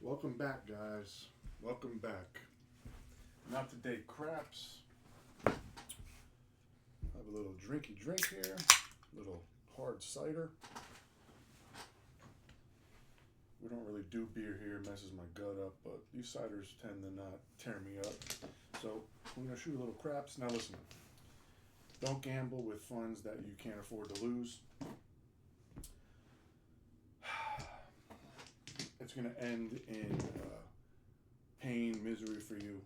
Welcome back, guys. Welcome back. Not today, craps. I have a little drinky drink here, a little hard cider. We don't really do beer here, it messes my gut up, but these ciders tend to not tear me up. So I'm gonna shoot a little craps. Now listen, don't gamble with funds that you can't afford to lose. It's going to end in pain, misery for you,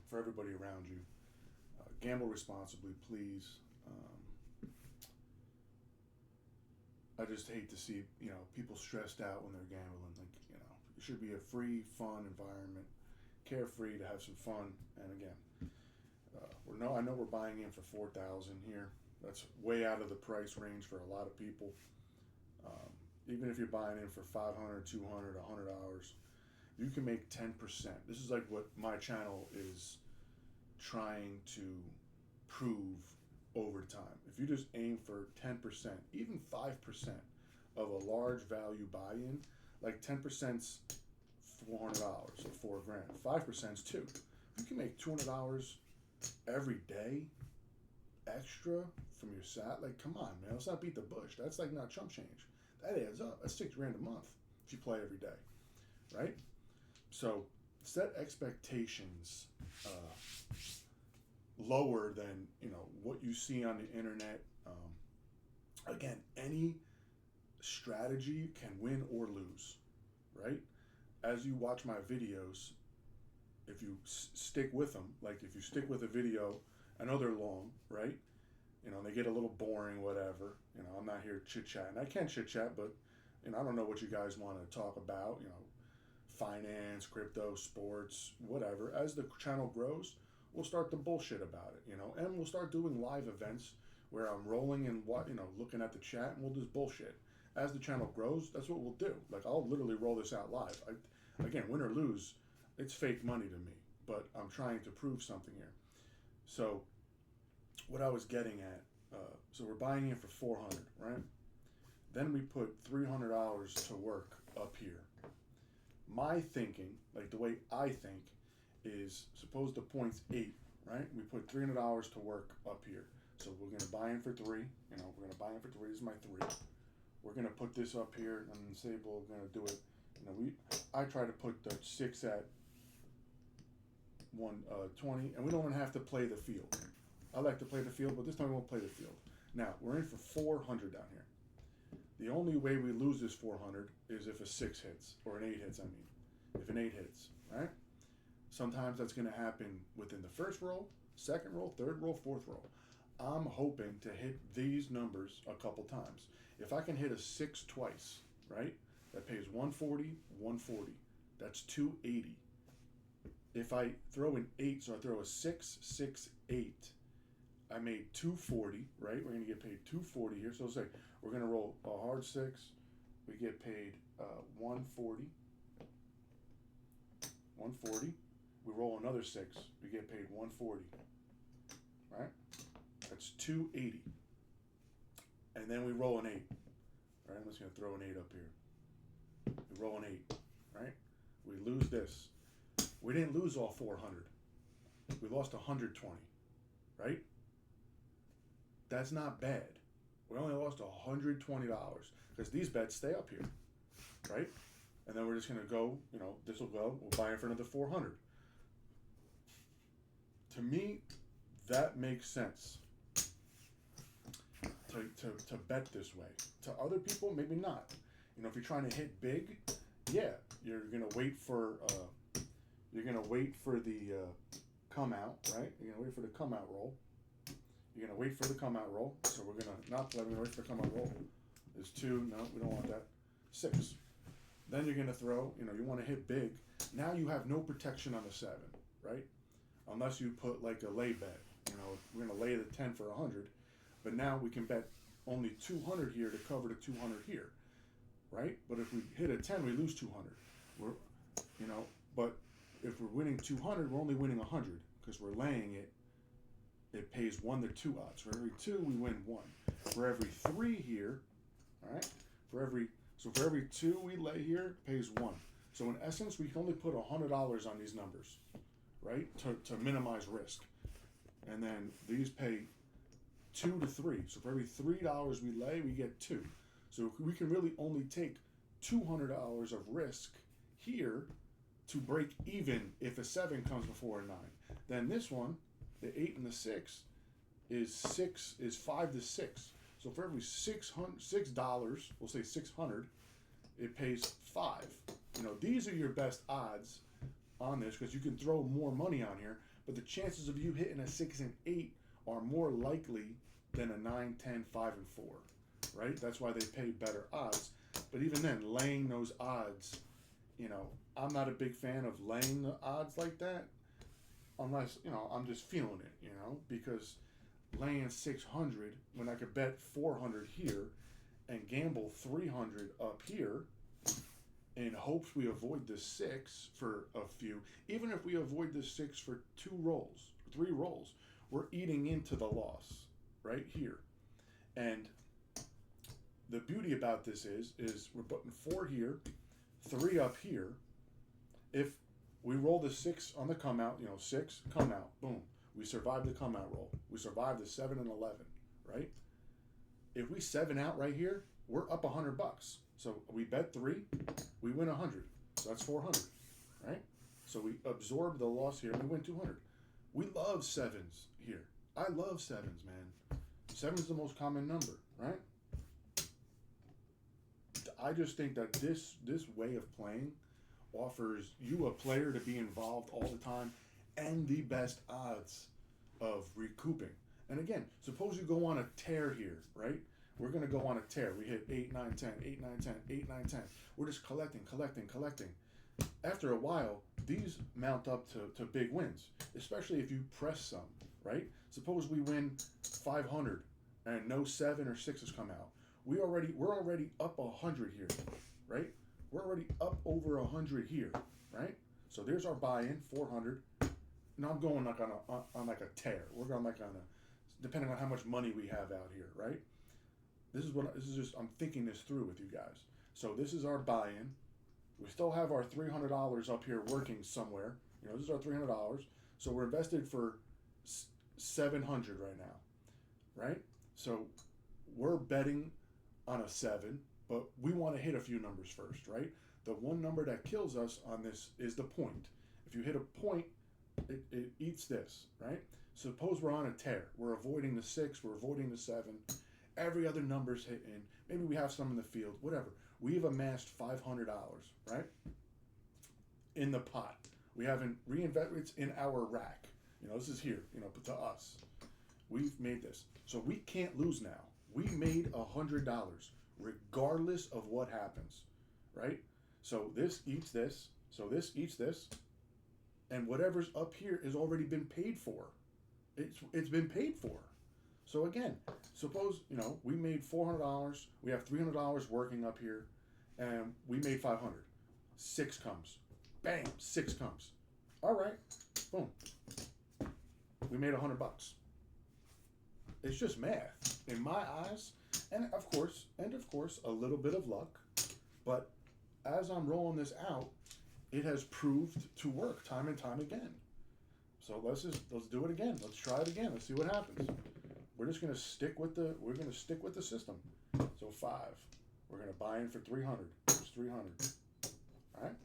for everybody around you. Gamble responsibly, please. I just hate to see people stressed out when they're gambling. It should be a free, fun environment, carefree to have some fun. And again, I know we're buying in for $4,000 here. That's way out of the price range for a lot of people. Even if you're buying in for $500, $200, $100, you can make 10%. This is like what my channel is trying to prove over time. If you just aim for 10%, even 5% of a large value buy-in, like 10%'s $400 or $4,000. 5%'s $2. You can make $200 every day extra from your sat. Like, come on, man. Let's not beat the bush. That's like not chump change. That adds up. That's $6,000 a month if you play every day, right? So set expectations lower than what you see on the internet. Again, any strategy can win or lose, right? As you watch my videos, if you stick with them, like if you stick with a video, I know they're long, right? They get a little boring, whatever. I'm not here chit-chatting. I can chit-chat, but, I don't know what you guys want to talk about, finance, crypto, sports, whatever. As the channel grows, we'll start to bullshit about it, and we'll start doing live events where I'm rolling and, looking at the chat, and we'll just bullshit. As the channel grows, that's what we'll do. Like, I'll literally roll this out live. Again, win or lose, it's fake money to me, but I'm trying to prove something here. So, what I was getting at, so we're buying in for $400, right? Then we put $300 to work up here. My thinking, like the way I think, is suppose the point's 8, right? We put $300 to work up here. So we're gonna buy in for 3. We're gonna buy in for 3. This is my 3. We're gonna put this up here, and Sable gonna do it. I try to put the 6 at 120, and we don't have to play the field. I like to play the field, but this time we won't play the field. Now, we're in for 400 down here. The only way we lose this 400 is if a 6 hits, or an 8 hits, If an 8 hits, right? Sometimes that's going to happen within the first roll, second roll, third roll, fourth roll. I'm hoping to hit these numbers a couple times. If I can hit a 6 twice, right? That pays 140, 140. That's 280. If I throw an 8, so I throw a 6, 6, 8, I made 240, right? We're going to get paid 240 here. So let's say we're going to roll a hard 6. We get paid 140. 140. We roll another 6. We get paid 140. Right? That's 280. And then we roll an 8. All right, I'm just going to throw an 8 up here. We roll an 8. Right? We lose this. We didn't lose all 400. We lost 120. Right? That's not bad. We only lost $120 because these bets stay up here, right? And then we're just going to go, this will go. We'll buy it for another 400. To me, that makes sense to bet this way. To other people, maybe not. If you're trying to hit big, yeah, you're going to wait for the come out, right? You're going to wait for the come out roll. You're going to wait for the come out roll. So we're going to not let me wait for the come out roll. There's 2. No, we don't want that. 6. Then you're going to throw, you want to hit big. Now you have no protection on the 7, right? Unless you put like a lay bet. We're going to lay the 10 for 100. But now we can bet only 200 here to cover the 200 here, right? But if we hit a 10, we lose 200. But if we're winning 200, we're only winning 100 because we're laying it. It pays 1 to 2 odds. For every 2, we win 1. For every 3 here, all right? For every 2 we lay here, it pays 1. So in essence, we can only put $100 on these numbers, right? To minimize risk. And then these pay 2 to 3. So for every $3 we lay, we get 2. So we can really only take $200 of risk here to break even if a 7 comes before a 9. Then this one, the 8 and the 6, is 5 to 6. So for every $6, we'll say 600, it pays 5. You know, these are your best odds on this because you can throw more money on here, but the chances of you hitting a 6 and 8 are more likely than a 9, 10, 5, and 4, right? That's why they pay better odds. But even then, laying those odds, you know, I'm not a big fan of laying the odds like that unless, you know, I'm just feeling it, you know, because laying 600 when I could bet 400 here and gamble 300 up here in hopes we avoid the 6 for a few, even if we avoid the 6 for 2 rolls, 3 rolls, we're eating into the loss right here. And the beauty about this is we're putting 4 here, 3 up here. If we roll the 6 on the come out, you know, 6, come out, boom. We survive the come out roll. We survive the 7 and 11, right? If we 7 out right here, we're up $100. So we bet 3, we win 100. So that's 400, right? So we absorb the loss here and we win 200. We love 7s here. I love 7s, man. 7 is the most common number, right? I just think that this way of playing offers you a player to be involved all the time and the best odds of recouping. And again, suppose you go on a tear here, right? We're going to go on a tear. We hit 8, 9, 10, 8, 9, 10, 8, 9, 10. We're just collecting. After a while, these mount up to big wins, especially if you press some, right? Suppose we win 500 and no 7 or 6s come out. We're already up 100 here, right? We're already up over 100 here, right? So there's our buy-in, 400. Now I'm going like on like a tear. We're going like on a, depending on how much money we have out here, right? This is just I'm thinking this through with you guys. So this is our buy-in. We still have our $300 up here working somewhere. You know, this is our $300. So we're invested for 700 right now, right? So we're betting on a 7, but we want to hit a few numbers first, right? The one number that kills us on this is the point. If you hit a point, it eats this, right? Suppose we're on a tear. We're avoiding the 6, we're avoiding the 7. Every other number's hitting. Maybe we have some in the field, whatever. We've amassed $500, right? In the pot. We haven't reinvested, it's in our rack. You know, this is here, you know, but to us. We've made this. So we can't lose now. We made $100 regardless of what happens, right? So this eats this, so this eats this, and whatever's up here has already been paid for. It's been paid for. So again, suppose, you know, we made $400, we have $300 working up here, and we made 500. 6 comes. Bam, 6 comes. All right, boom. We made $100. It's just math in my eyes, and of course, a little bit of luck. But as I'm rolling this out, it has proved to work time and time again. So let's do it again. Let's try it again. Let's see what happens. We're just gonna stick with the system. So 5. We're gonna buy in for 300. There's 300. All right.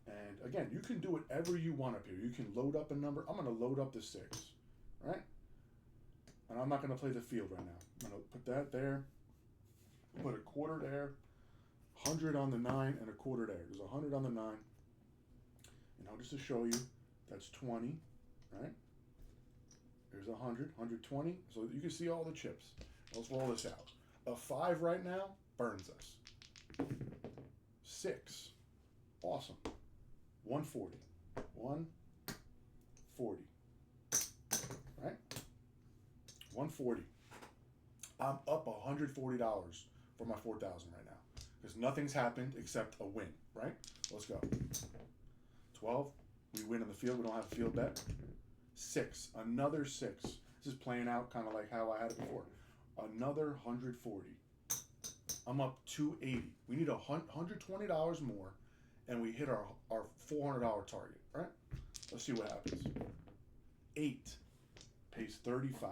And again, you can do whatever you want up here. You can load up a number. I'm gonna load up the 6. Right. And I'm not going to play the field right now. I'm going to put that there, put a quarter there, 100 on the 9, and a quarter there. There's 100 on the 9. You know, just to show you, that's 20, right? There's 100, 120. So you can see all the chips. Let's roll this out. A 5 right now burns us. 6. Awesome. 140. 140. Right? 140. I'm up $140 for my 4,000 right now because nothing's happened except a win, right? Let's go. 12. We win in the field. We don't have a field bet. 6. Another 6. This is playing out kind of like how I had it before. Another 140. I'm up 280. We need $120 more, and we hit our $400 target, right? Let's see what happens. 8 pays 35.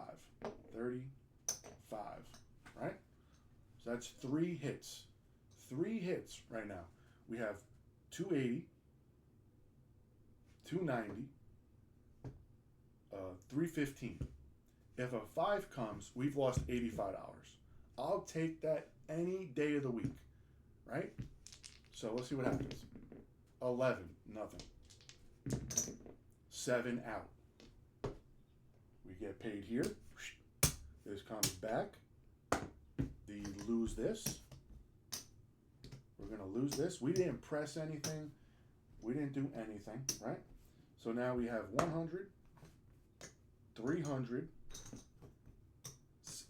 35, right? So that's 3 hits. 3 hits right now. We have 280, 290, 315. If a 5 comes, we've lost $85. I'll take that any day of the week, right? So let's see what happens. 11, nothing. 7 out. We get paid here. This comes back. You lose this. We're going to lose this. We didn't press anything. We didn't do anything, right? So now we have 100, 300.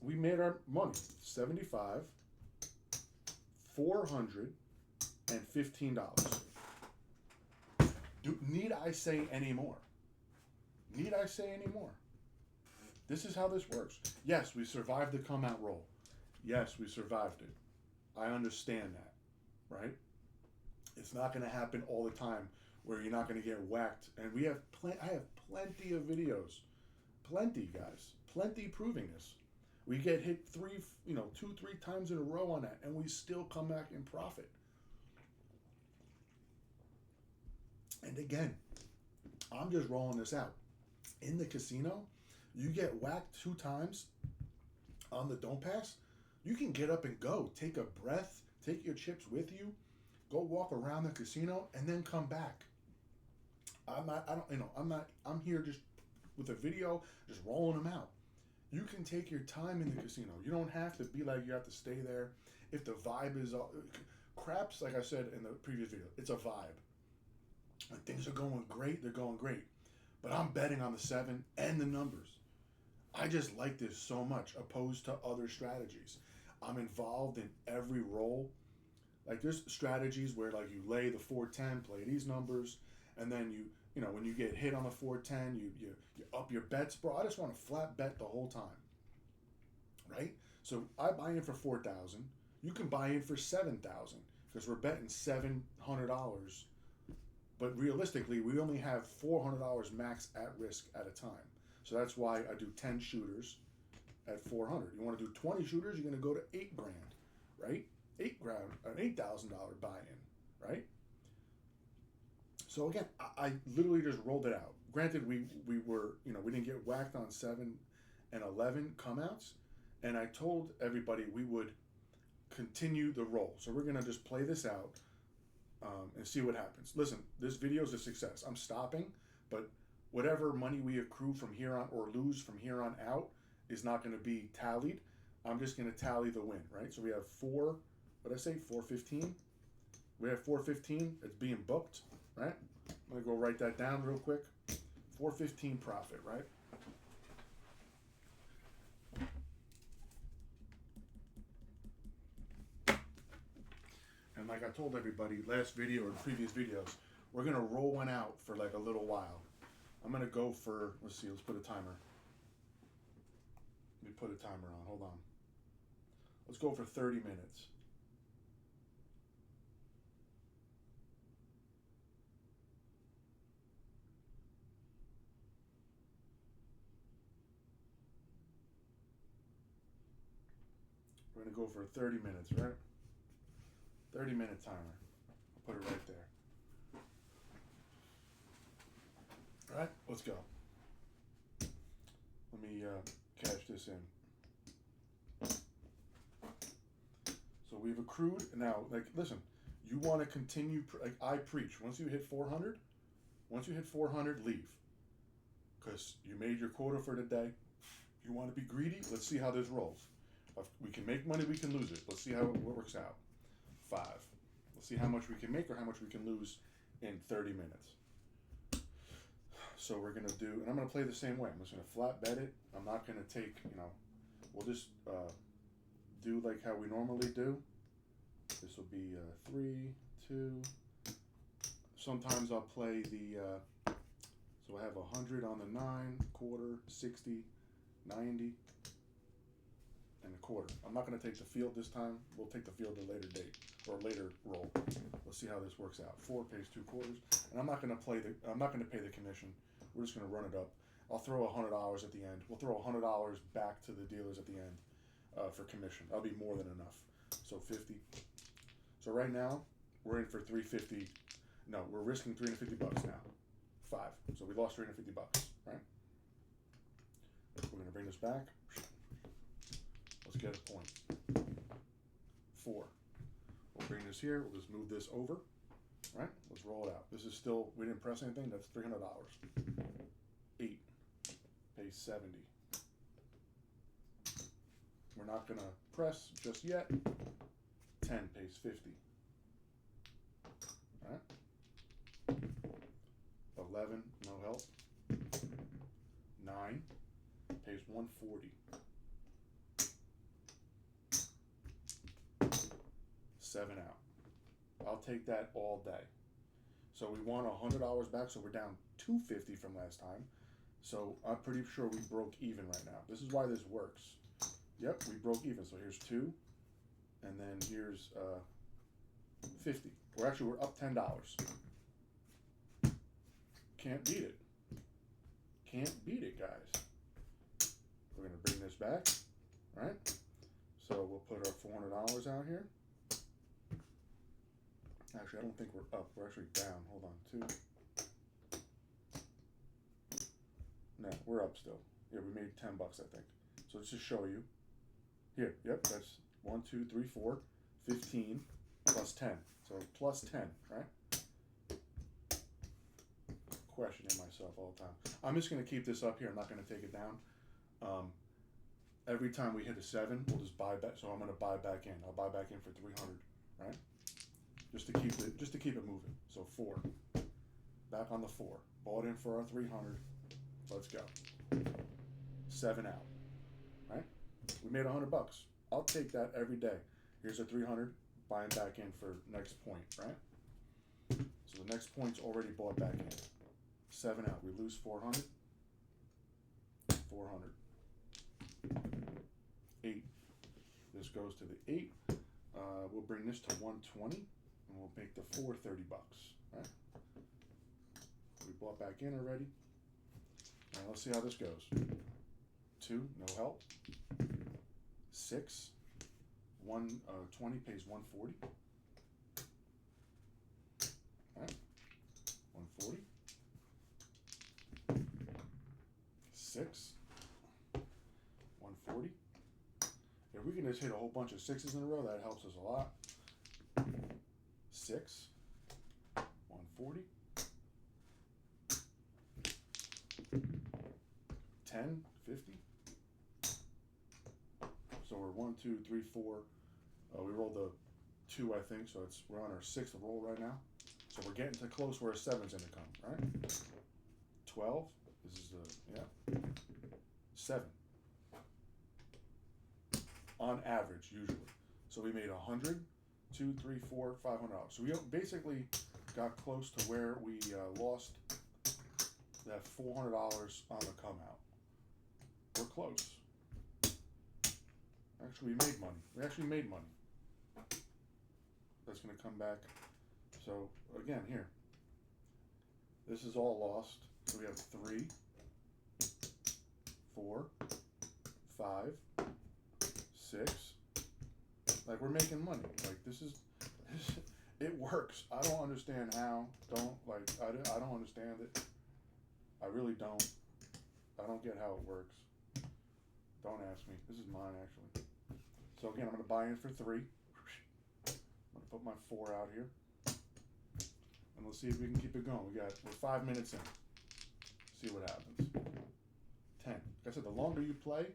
We made our money. 75, 400, and $15. Need I say any more? Need I say any more? This is how this works. Yes, we survived the come out roll. Yes, we survived it. I understand that, right? It's not going to happen all the time where you're not going to get whacked. And I have plenty of videos, plenty, guys, plenty proving this. We get hit 2, 3 times in a row on that, and we still come back in profit. And again, I'm just rolling this out. In the casino, you get whacked 2 times on the don't pass. You can get up and go, take a breath, take your chips with you, go walk around the casino, and then come back. I'm here just with a video, just rolling them out. You can take your time in the casino. You don't have to be like you have to stay there. If the vibe is craps, like I said in the previous video, it's a vibe. When things are going great, they're going great. But I'm betting on the 7 and the numbers. I just like this so much, opposed to other strategies. I'm involved in every roll. Like there's strategies where like you lay the 410, play these numbers, and then when you get hit on the 410, you up your bets, bro. I just want to flat bet the whole time, right? So I buy in for 4,000. You can buy in for 7,000 because we're betting $700. But realistically, we only have $400 max at risk at a time. So that's why I do 10 shooters at 400. You want to do 20 shooters, you're going to go to $8 grand, right? $8 grand, an $8,000 buy-in, right? So again, I literally just rolled it out. Granted, we were, we didn't get whacked on 7 and 11 come-outs, and I told everybody we would continue the roll. So we're going to just play this out and see what happens. Listen, this video is a success. I'm stopping, but whatever money we accrue from here on or lose from here on out is not going to be tallied. I'm just going to tally the win, right? So we have 415. We have 415. It's being booked, right? I'm going to go write that down real quick. 415 profit, right? And like I told everybody last video or previous videos, we're going to roll one out for like a little while. I'm going to go for, let's put a timer. Let me put a timer on, hold on. Let's go for 30 minutes. We're going to go for 30 minutes, right? 30-minute timer. I'll put it right there. All right, let's go. Let me cash this in. So we've accrued. Now, listen, you want to continue, I preach. Once you hit 400, leave. Because you made your quota for the day. You want to be greedy? Let's see how this rolls. If we can make money, we can lose it. Let's see how it works out. 5. Let's see how much we can make or how much we can lose in 30 minutes. So we're going to do, and I'm going to play the same way. I'm just going to flat bet it. I'm not going to take, we'll just do like how we normally do. This will be 3, 2. Sometimes I'll play the, so I have 100 on the 9, quarter, 60, 90. and a quarter. I'm not going to take the field this time. We'll take the field at a later date or later roll. Let's see how this works out. 4 pays 2 quarters, and I'm not going to pay the commission. We're just going to run it up. I'll throw $100 at the end. We'll throw $100 back to the dealers at the end for commission. That'll be more than enough. So 50. So right now we're in for 350. No, we're risking $350 now. 5. So we lost $350, right? We're going to bring this back. Let's get a point. 4. We'll bring this here. We'll just move this over, right? Let's roll it out. This is still, we didn't press anything. That's $300. 8 pays 70. We're not going to press just yet. 10 pays 50. All right? 11, no help. 9 pays 140. 7 out. I'll take that all day. So we want $100 back, so we're down $250 from last time. So I'm pretty sure we broke even right now. This is why this works. Yep, we broke even. So here's 2, and then here's 50. We're up $10. Can't beat it. Can't beat it, guys. We're gonna bring this back, right? So we'll put our $400 out here. Actually, I don't think we're up. We're actually down. Hold on, 2. No, we're up still. Yeah, we made $10, I think. So let's just show you. Here, yep, that's 1, 2, 3, 4, 15 plus 10. So plus 10, right? Questioning myself all the time. I'm just going to keep this up here. I'm not going to take it down. Every time we hit a 7, we'll just buy back. So I'm going to buy back in. I'll buy back in for 300, right? Just to keep it moving. So 4. Back on the 4. Bought in for our 300. Let's go. 7 out. Right? We made $100. I'll take that every day. Here's a 300. Buying back in for next point, right? So the next point's already bought back in. 7 out. We lose 400. 400. 8. This goes to the 8. We'll bring this to 120, and we'll make the 4 $30, right? We bought back in already. All right, let's see how this goes. 2, no help. 6, 20 pays 140. All right, 140. 6, 140. If we can just hit a whole bunch of 6s in a row, that helps us a lot. 6, 140. 10, 50. So we're 1, 2, 3, 4. We rolled the 2, I think. So we're on our 6th roll right now. So we're getting to close where a 7's gonna come, right? 12. This is yeah. 7. On average, usually. So we made 100, 2, 3, 4, $500. So we basically got close to where we lost that $400 on the come out. We're close. Actually, we made money. We actually made money. That's going to come back. So again, here. This is all lost. So we have 3, 4, 5, 6. Like, we're making money. Like, this it works. I don't understand how. I don't understand it. I really don't. I don't get how it works. Don't ask me. This is mine, actually. So again, I'm going to buy in for 3. I'm going to put my 4 out here. And let's see if we can keep it going. We're 5 minutes in. See what happens. 10. Like I said, the longer you play,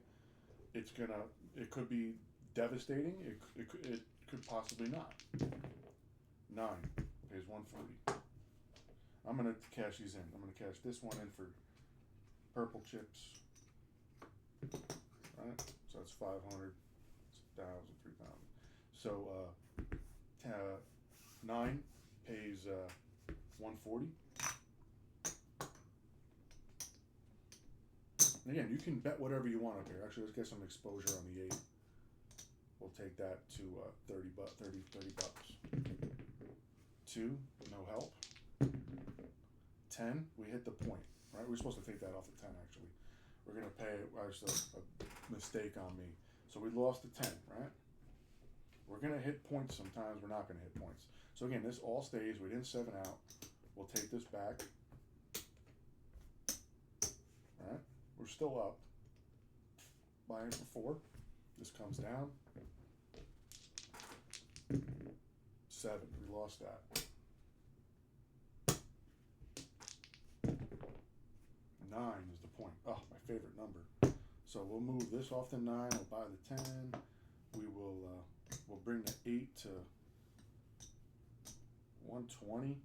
it could be devastating. It could possibly not. 9 pays 140. I'm going to cash these in. I'm going to cash this one in for purple chips. Right? So that's 500, 1,000, 3,000. So 9 pays 140. And again, you can bet whatever you want up here. Actually, let's get some exposure on the 8. we'll take that to 30 bucks. 2, no help. 10, we hit the point, right? We're supposed to take that off the 10, actually. We're going to pay it. There's a mistake on me. So we lost the 10, right? We're going to hit points sometimes. We're not going to hit points. So again, this all stays. We didn't 7 out. We'll take this back. All right? We're still up. Buying for 4. This comes down. 7. We lost that. 9 is the point. Oh, my favorite number. So we'll move this off the 9. We'll buy the 10. We will we'll bring the 8 to 120.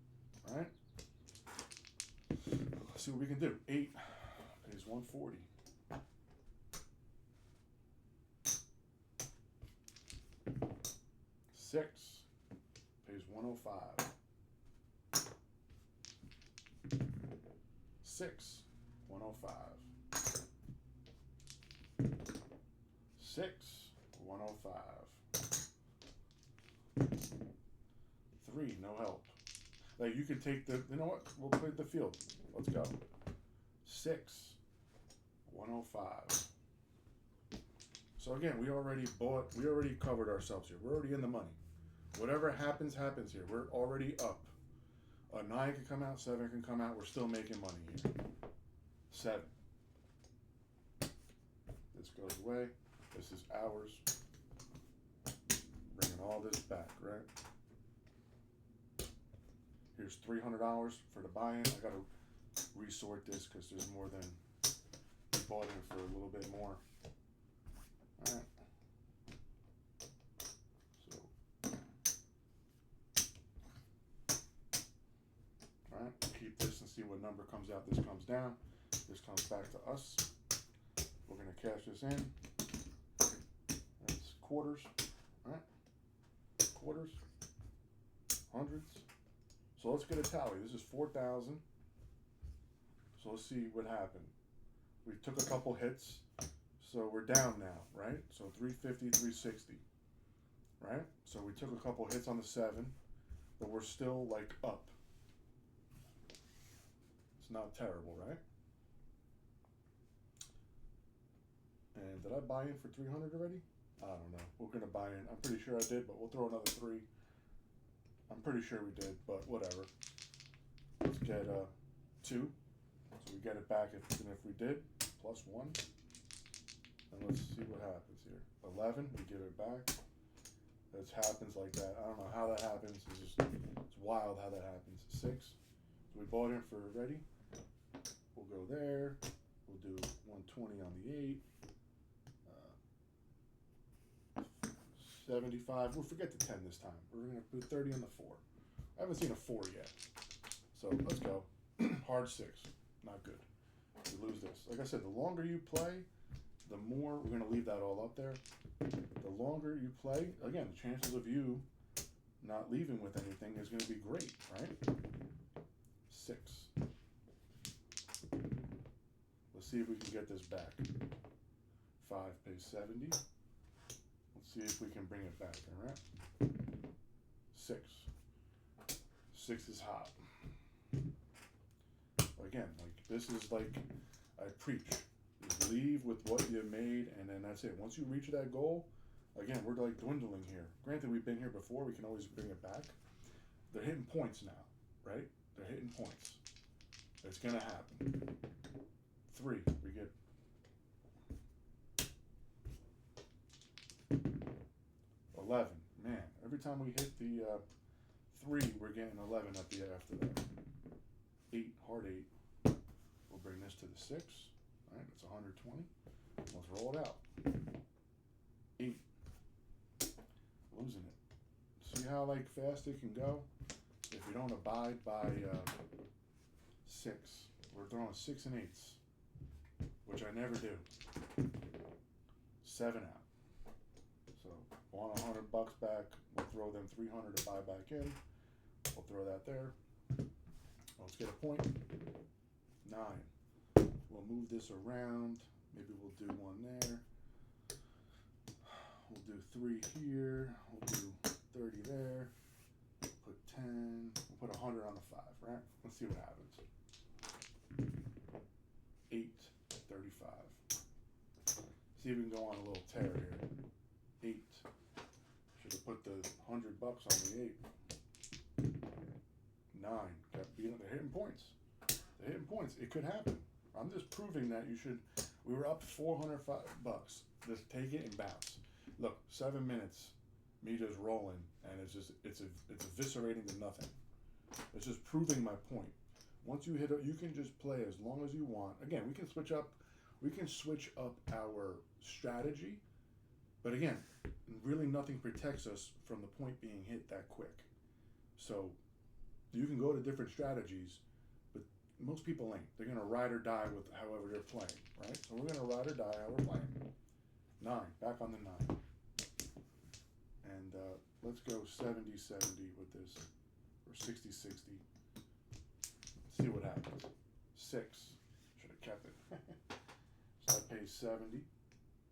All right. Let's see what we can do. 8 pays 140. 6 pays 105. 6, 105. 6, 105. 3, no help. Like you can take the, you know what? We'll play the field. Let's go. 6, 105. So again, we already covered ourselves here. We're already in the money. Whatever happens, happens here. We're already up. A 9 can come out, 7 can come out. We're still making money here. 7. This goes away. This is ours. Bringing all this back, right? Here's $300 for the buy-in. I got to resort this because there's more than we bought in for a little bit more. All right. Keep this and see what number comes out. This comes down. This comes back to us. We're going to cash this in. That's quarters. All right. Quarters. Hundreds. So let's get a tally. This is 4,000. So let's see what happened. We took a couple hits. So we're down now, right? So 350, 360. Right? So we took a couple hits on the 7, but we're still like up. Not terrible, right? And did I buy in for 300 already? I don't know. We're gonna buy in. I'm pretty sure I did, but we'll throw another 3. I'm pretty sure we did, but whatever. Let's get 2. So we get it back if we did. Plus 1. And let's see what happens here. 11, we give it back. It happens like that. I don't know how that happens. It's wild how that happens. 6. So we bought in for ready. We'll go there. We'll do 120 on the 8. 75. We'll forget the 10 this time. We're going to put 30 on the 4. I haven't seen a 4 yet. So let's go. Hard 6. Not good. We lose this. Like I said, the longer you play, the more we're going to leave that all up there. The longer you play, again, the chances of you not leaving with anything is going to be great, right? 6. Let's see if we can get this back. 5 pays 70. Let's see if we can bring it back, all right? 6. 6 is hot. Again, like this is like I preach. Just leave with what you made, and then that's it. Once you reach that goal, again, we're like dwindling here. Granted, we've been here before. We can always bring it back. They're hitting points now, right? They're hitting points. It's gonna happen. 3. We get 11. Man, every time we hit the 3, we're getting 11 at the after that. 8, hard 8. We'll bring this to the 6. All right, that's 120. Let's roll it out. 8. Losing it. See how like fast it can go? If you don't abide by 6, we're throwing 6 and 8s, which I never do. 7 out. So want $100 back? We'll throw them 300 to buy back in. We'll throw that there. Let's get a point. 9. We'll move this around. Maybe we'll do one there. We'll do 3 here. We'll do 30 there. Put 10. We'll put 100 on the 5, right? Let's see what happens. 8, 35. See if we can go on a little tear here. 8. Should have put the $100 on the 8. 9. Kept being, they're hitting points. They're hitting points. It could happen. I'm just proving that you should. We were up $405. Just take it and bounce. Look, 7 minutes, me just rolling, and it's eviscerating to nothing. It's just proving my point. Once you hit it, you can just play as long as you want. Again, we can switch up our strategy, but again, really nothing protects us from the point being hit that quick. So you can go to different strategies, but most people ain't. They're gonna ride or die with however they're playing, right? So we're gonna ride or die how we're playing. 9, back on the 9. And let's go 70-70 with this, or 60-60. See what happens. 6. Should have kept it. So I pay 70.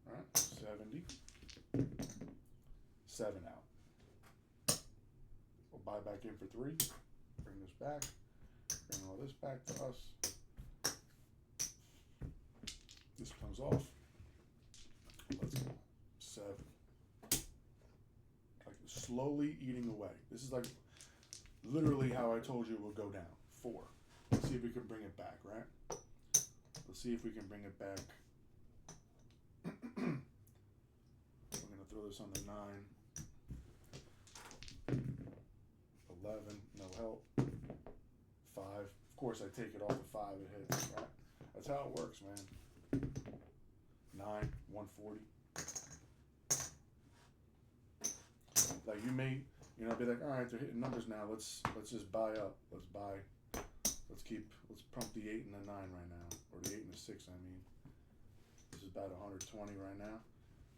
All right, 70. 7 out. We'll buy back in for 3. Bring this back. Bring all this back to us. This comes off. Let's go. 7. Like slowly eating away. This is like literally how I told you it would go down. 4. Let's see if we can bring it back, right? Let's see if we can bring it back. We're going to throw this on the 9. 11, no help. 5. Of course, I take it off the 5, it hits, right? That's how it works, man. 9, 140. Like you may, be like, all right, they're hitting numbers now. Let's just buy up. Let's pump the 8 and the 9 right now, or the 8 and the 6. I mean, this is about 120 right now.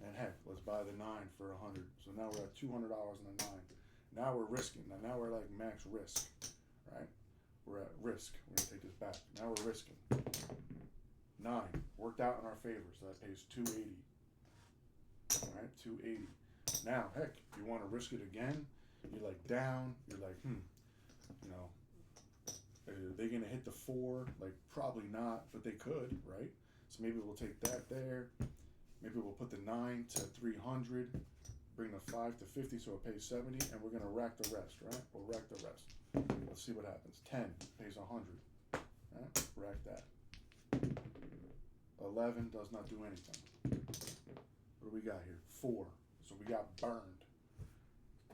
And heck, let's buy the 9 for 100. So now we're at $200 on the 9. Now we're risking. Now we're like max risk, right? We're at risk. We're gonna take this back. Now we're risking. 9 worked out in our favor, so that pays 280. All right, 280. Now, heck, you want to risk it again? You're like down. You're like, are they gonna hit the 4? Like probably not, but they could, right? So maybe we'll take that there. Maybe we'll put the 9 to 300. Bring the 5 to 50, so it pays 70, and we're gonna rack the rest, right? We'll rack the rest. Let's see what happens. 10 pays 100. Right? Rack that. 11 does not do anything. What do we got here? 4. So we got burned.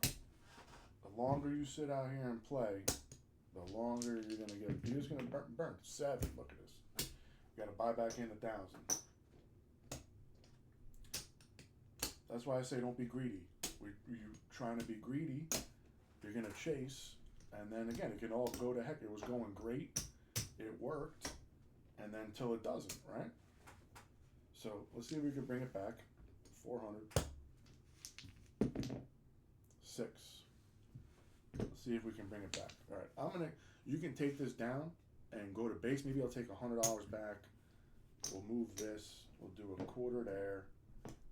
The longer you sit out here and play, the longer you're gonna get. You're just gonna burn. 7. Look at this. You gotta buy back in 1,000. That's why I say don't be greedy. You trying to be greedy, you're gonna chase, and then again it can all go to heck. It was going great, it worked, and then until it doesn't, right? So let's see if we can bring it back. 400. 6. Let's see if we can bring it back. All right, you can take this down and go to base. Maybe I'll take $100 back. We'll move this. We'll do a quarter there.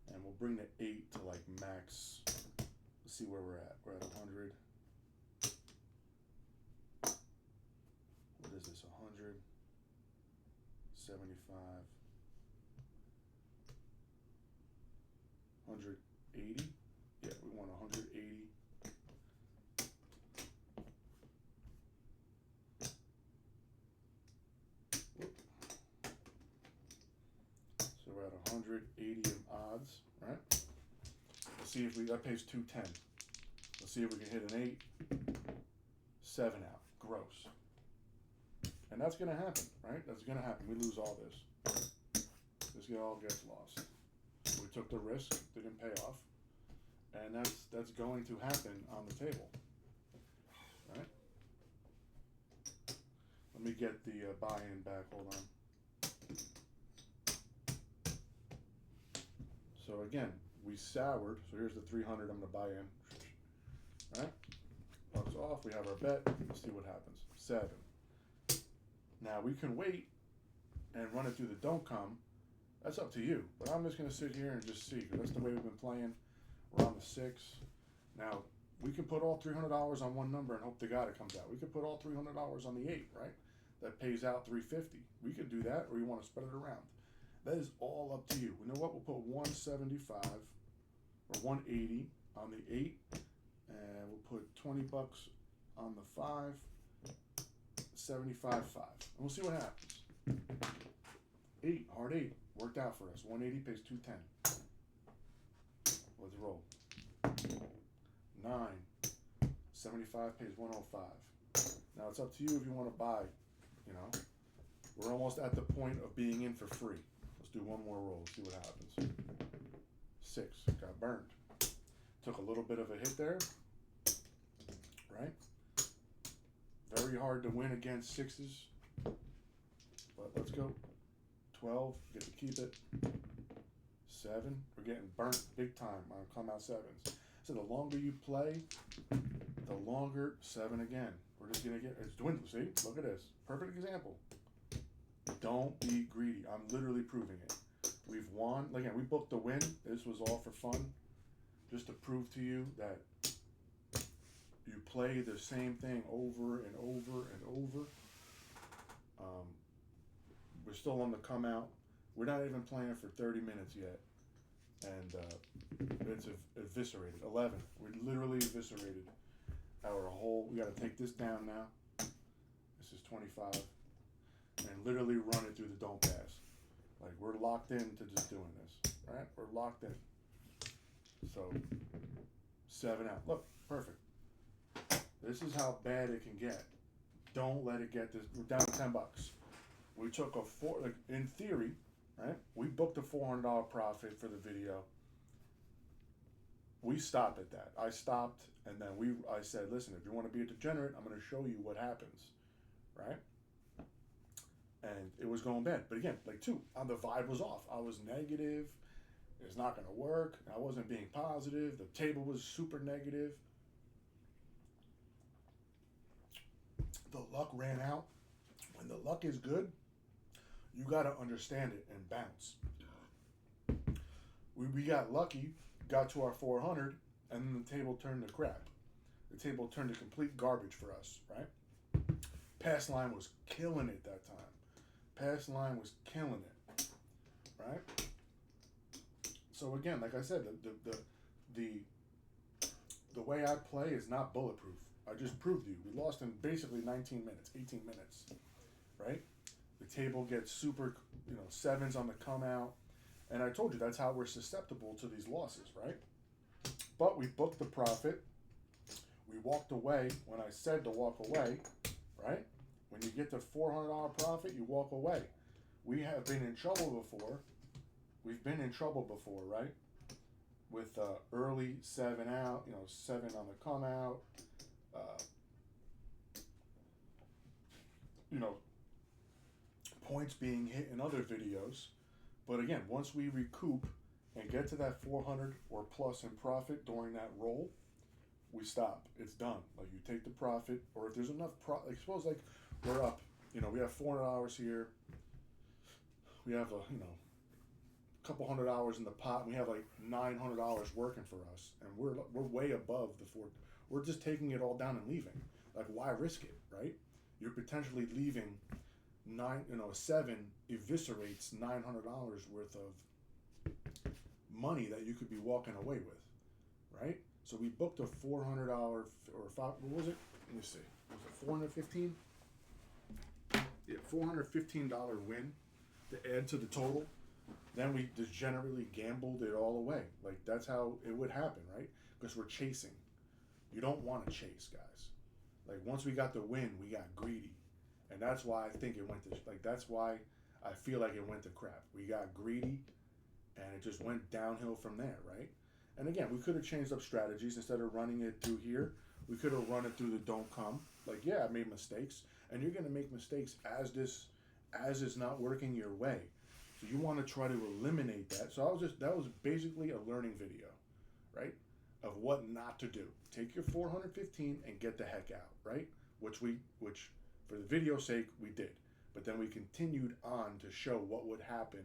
And we'll bring the 8 to like max. Let's see where we're at. We're at 100. What is this? 100. 75. 180. Yeah, we want 180. Whoop. So we're at 180 of odds, right? Let's see if that pays 210. Let's see if we can hit an 8. 7 out. Gross. And that's gonna happen, right? That's gonna happen. We lose all this. This all gets lost. We took the risk, didn't pay off, and that's going to happen on the table, right? Let me get the buy-in back. Hold on. So again, we soured. So here's the 300. I'm gonna buy in. All right. Bucks off. We have our bet. Let's see what happens. 7. Now we can wait and run it through the don't come. That's up to you. But I'm just gonna sit here and just see, because that's the way we've been playing. We're on the 6. Now, we can put all $300 on one number and hope to God it comes out. We could put all $300 on the 8, right? That pays out $350. We could do that, or you want to spread it around. That is all up to you. You know what? We'll put 175 or 180 on the 8, and we'll put 20 bucks on the 5, 75.5, and we'll see what happens. 8, hard 8, worked out for us. 180 pays 210. Let's roll. 9, 75 pays 105. Now it's up to you if you want to buy. You know, we're almost at the point of being in for free. Let's do one more roll, see what happens. 6, got burned. Took a little bit of a hit there, right? Very hard to win against 6s, but let's go. 12, get to keep it. 7, we're getting burnt big time on come out 7s. So the longer you play, the longer 7 again. We're just gonna get, it's dwindling, see? Look at this, perfect example. Don't be greedy, I'm literally proving it. We've won, again, we booked the win. This was all for fun, just to prove to you that you play the same thing over and over and over. We're still on the come out. We're not even playing for 30 minutes yet. And it's eviscerated. 11. We literally eviscerated our whole. We got to take this down now. This is 25. And literally run it through the don't pass. Like, we're locked in to just doing this. Right? We're locked in. So, 7 out. Look, perfect. This is how bad it can get. Don't let it get this. We're down to 10 bucks. We took a like, in theory, right? We booked a $400 profit for the video. We stopped at that. I stopped, and then I said, listen, if you want to be a degenerate, I'm going to show you what happens, right? And it was going bad. But again, like 2, the vibe was off. I was negative. It's not going to work. I wasn't being positive. The table was super negative. The luck ran out. When the luck is good, you got to understand it and bounce. We got lucky, got to our 400, and then the table turned to crap. The table turned to complete garbage for us, right? Pass line was killing it that time. Pass line was killing it, right? So again, like I said, the way I play is not bulletproof. I just proved to you. We lost in basically 19 minutes, 18 minutes, right? The table gets super, 7s on the come out. And I told you that's how we're susceptible to these losses, right? But we booked the profit. We walked away when I said to walk away, right? When you get the $400 profit, you walk away. We have been in trouble before. We've been in trouble before, right? With early 7 out, 7 on the come out. Points being hit in other videos. But again, once we recoup and get to that 400 or plus in profit during that roll, we stop. It's done. Like, you take the profit, or if there's enough like, suppose like we're up, we have $400 here. We have a couple $100 in the pot, and we have like $900 working for us, and we're way above the 4. We're just taking it all down and leaving. Like, why risk it, right? You're potentially leaving 7 eviscerates $900 worth of money that you could be walking away with, right? So we booked a $400 or 5. What was it? Let me see. Was it $415? Yeah, $415 win to add to the total. Then we degenerately gambled it all away. Like, that's how it would happen, right? Because we're chasing. You don't want to chase, guys. Like, once we got the win, we got greedy. And that's why I think it went to, that's why I feel like it went to crap. We got greedy, and it just went downhill from there, right? And again, we could have changed up strategies. Instead of running it through here, we could have run it through the don't come. Like, yeah, I made mistakes, and you're going to make mistakes as it's not working your way. So you want to try to eliminate that. So that was basically a learning video, right? Of what not to do. Take your 415 and get the heck out, right? Which for the video's sake, we did. But then we continued on to show what would happen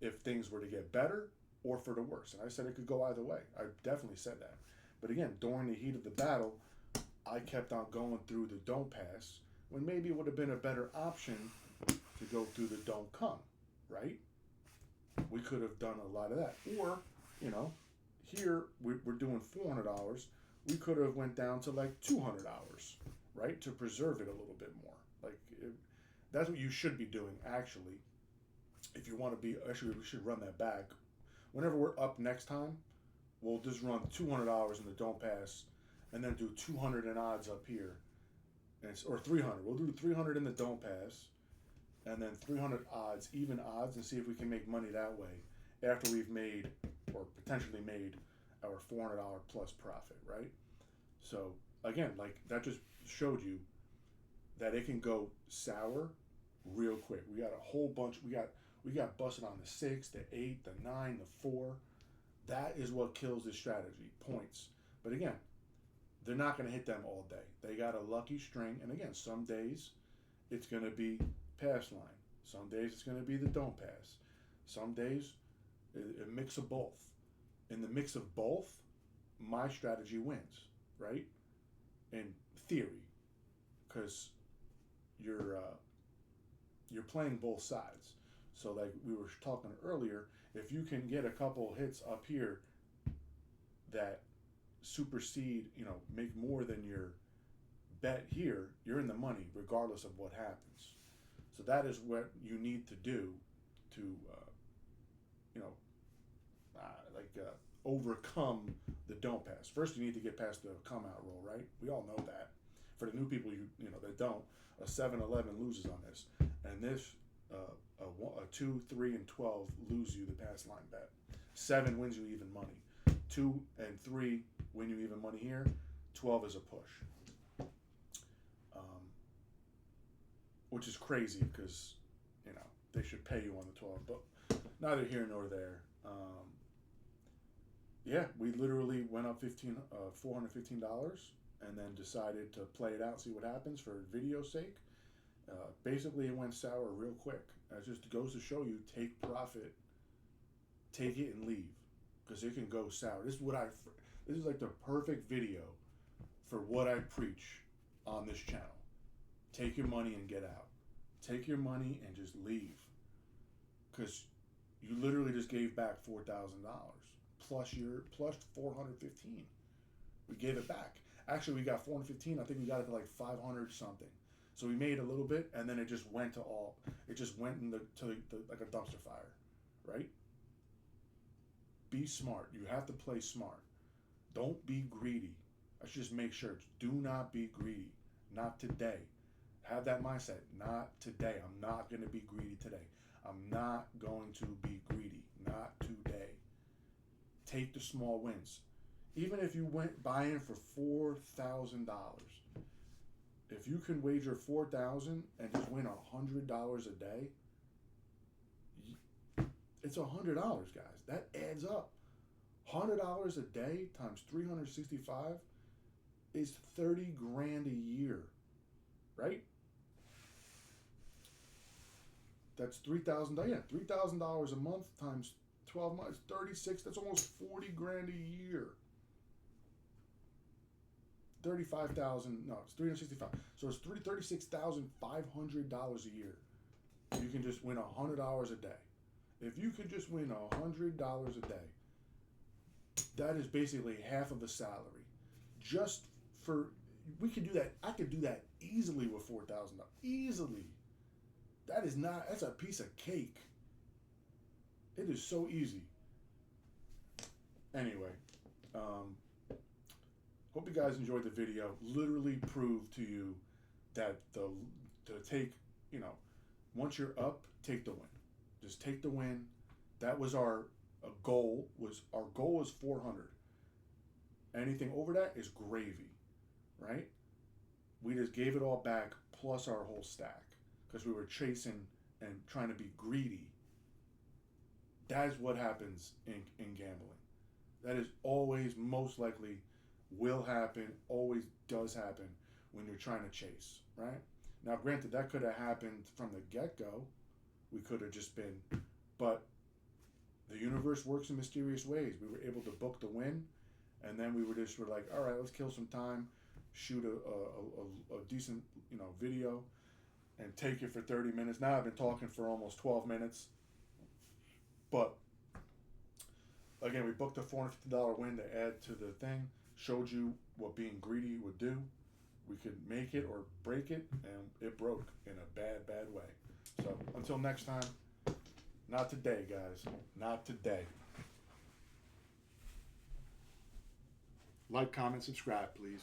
if things were to get better or for the worse. And I said it could go either way. I definitely said that. But again, during the heat of the battle, I kept on going through the don't pass when maybe it would have been a better option to go through the don't come, right? We could have done a lot of that. Or, you know, here we're doing $400. We could have went down to like $200, right? To preserve it a little bit more. Like, that's what you should be doing, actually. If you want to be, actually, we should run that back. Whenever we're up next time, we'll just run $200 in the don't pass and then do 200 in odds up here. Or 300. We'll do 300 in the don't pass and then 300 odds, even odds, and see if we can make money that way after we've made or potentially made our $400 plus profit, right? So again, like that just showed you that it can go sour real quick. We got a whole bunch. We got busted on the 6, the 8, the 9, the 4. That is what kills this strategy, points. But again, they're not going to hit them all day. They got a lucky string, and again, some days it's going to be pass line. Some days it's going to be the don't pass. Some days a mix of both. In the mix of both, my strategy wins, right? In theory, because you're playing both sides. So like we were talking earlier, if you can get a couple hits up here that supersede, make more than your bet here, you're in the money regardless of what happens. So that is what you need to do to, overcome the don't pass. First, you need to get past the come out roll, right? We all know that. For the new people, that don't, a 7-11 loses on this, and this a 2, 3, and 12 lose you the pass line bet. 7 wins you even money. 2 and 3 win you even money here. 12 is a push, which is crazy because they should pay you on the 12, but neither here nor there. Yeah, we literally went up $415 and then decided to play it out, see what happens for video's sake. Basically, it went sour real quick. It just goes to show you, take profit, take it and leave, because it can go sour. This is like the perfect video for what I preach on this channel. Take your money and get out. Take your money and just leave, because you literally just gave back $4,000 plus 415. We gave it back. Actually, we got 415. I think we got it to like 500 something. So we made a little bit, and then it just went to like a dumpster fire, right? Be smart. You have to play smart. Don't be greedy. I should just make sure. Do not be greedy. Not today. Have that mindset. Not today. I'm not going to be greedy today. I'm not going to be greedy. Not today. Take the small wins. Even if you went buying for $4,000, if you can wager $4,000 and just win $100 a day, it's $100, guys. That adds up. $100 a day times 365 is 30 grand a year, right? That's $3,000. Yeah, $3,000 a month times 12 months, 36. That's almost 40 grand a year. 35,000. No, it's 365. So it's $36,500 a year. You can just win $100 a day. If you could just win $100 a day, that is basically half of a salary. We could do that. I could do that easily with $4,000. Easily. That's a piece of cake. It is so easy. Anyway, hope you guys enjoyed the video. Literally proved to you that once you're up, take the win. Just take the win. That was our goal. Our goal was 400. Anything over that is gravy, right? We just gave it all back plus our whole stack because we were chasing and trying to be greedy. That is what happens in gambling. That is always, most likely, will happen, always does happen when you're trying to chase, right? Now, granted, that could have happened from the get-go. We could have just been, but the universe works in mysterious ways. We were able to book the win, and then we were like, all right, let's kill some time, shoot a decent video, and take it for 30 minutes. Now I've been talking for almost 12 minutes, but again, we booked a $450 win to add to the thing. Showed you what being greedy would do. We could make it or break it, and it broke in a bad, bad way. So until next time, not today, guys. Not today. Like, comment, subscribe, please.